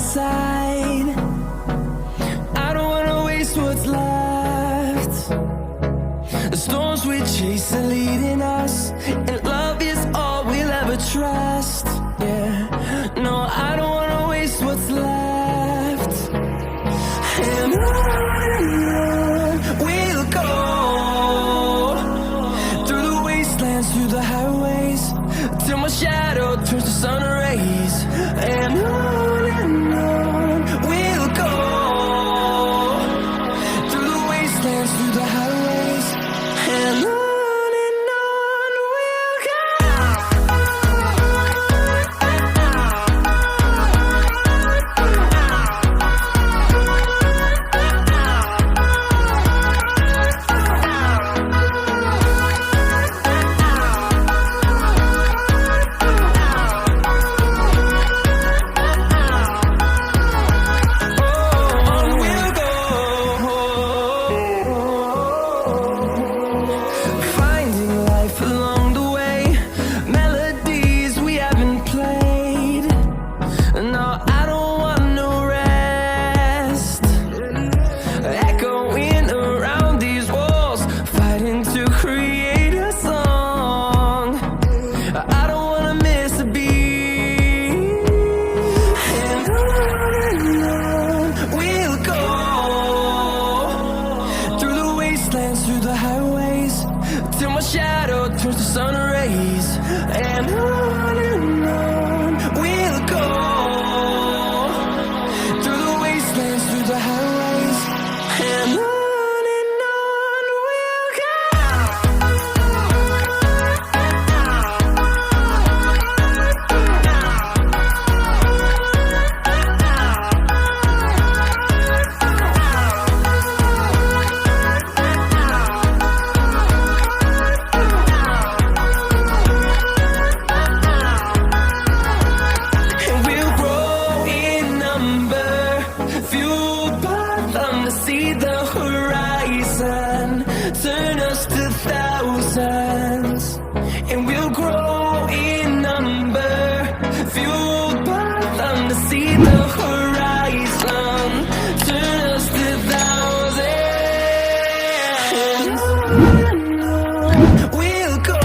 inside. I don't wanna waste what's left. The storms we chase are leading us, and love is all we'll ever trust. Yeah, no, I don't wanna waste what's left. And on we'll go, through the wastelands, through the highways, till my shadow turns to sun rays. And on we'll go, through the wastelands, through the highways, and on we'll go. Through the highways, till my shadow turns to sun rays. And on we'll go, through the wastelands, through the highways, and on we'll go. See the horizon, turn us to thousands, and we'll grow in number, fueled by them to see the horizon, turn us to thousands. We'll go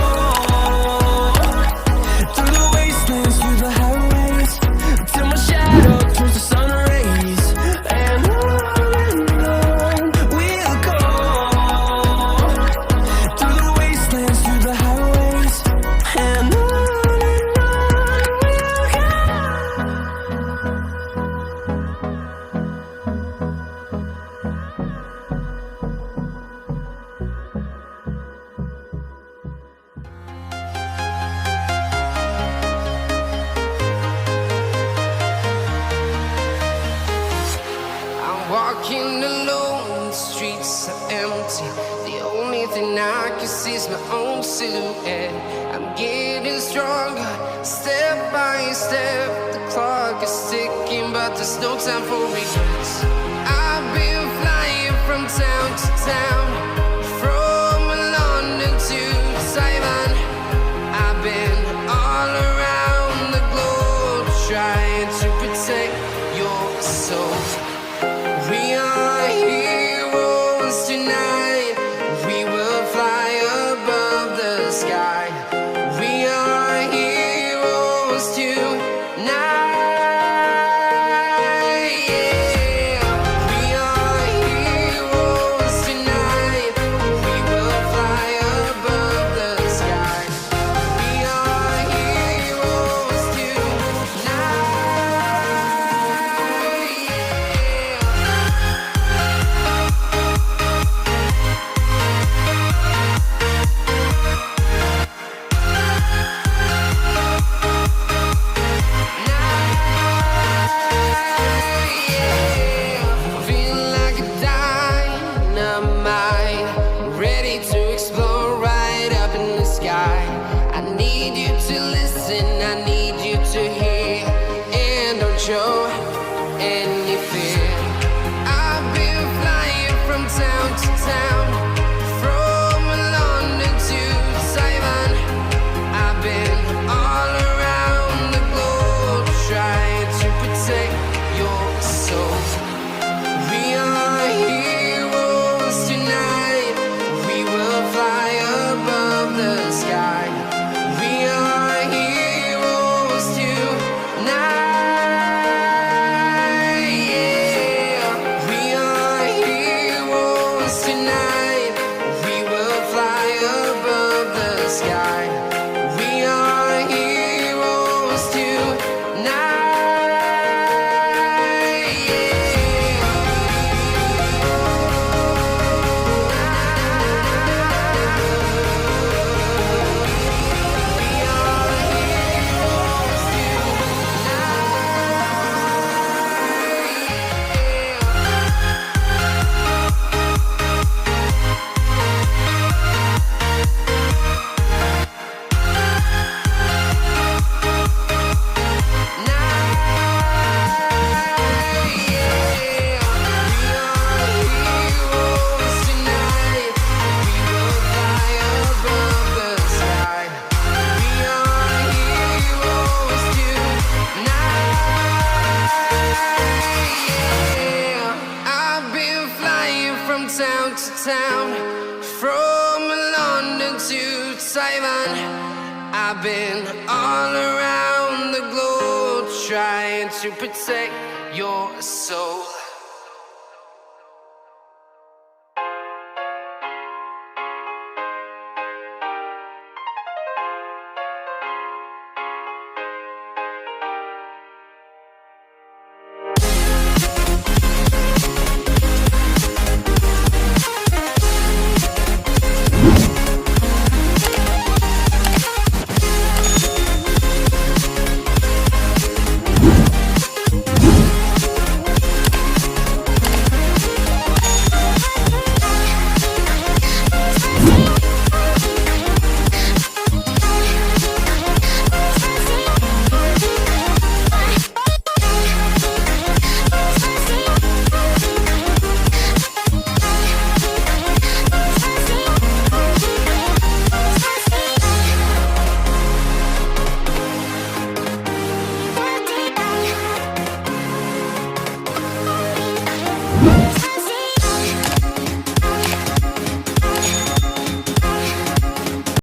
through the wastelands, through the highways, till my shadow turns to sun rays. And walking alone, the streets are empty. The only thing I can see is my own silhouette. I'm getting stronger, step by step. The clock is ticking, but there's no time for regrets. I've been flying from town to town, from London to Taiwan. I've been all around the globe, trying to protect your soul. We are heroes tonight. We will fly above the sky. We are heroes tonight. Yeah. We are heroes tonight. We will fly above the sky. We are heroes tonight. Yeah. town to town, from London to Taiwan. I've been all around the globe trying to protect your soul.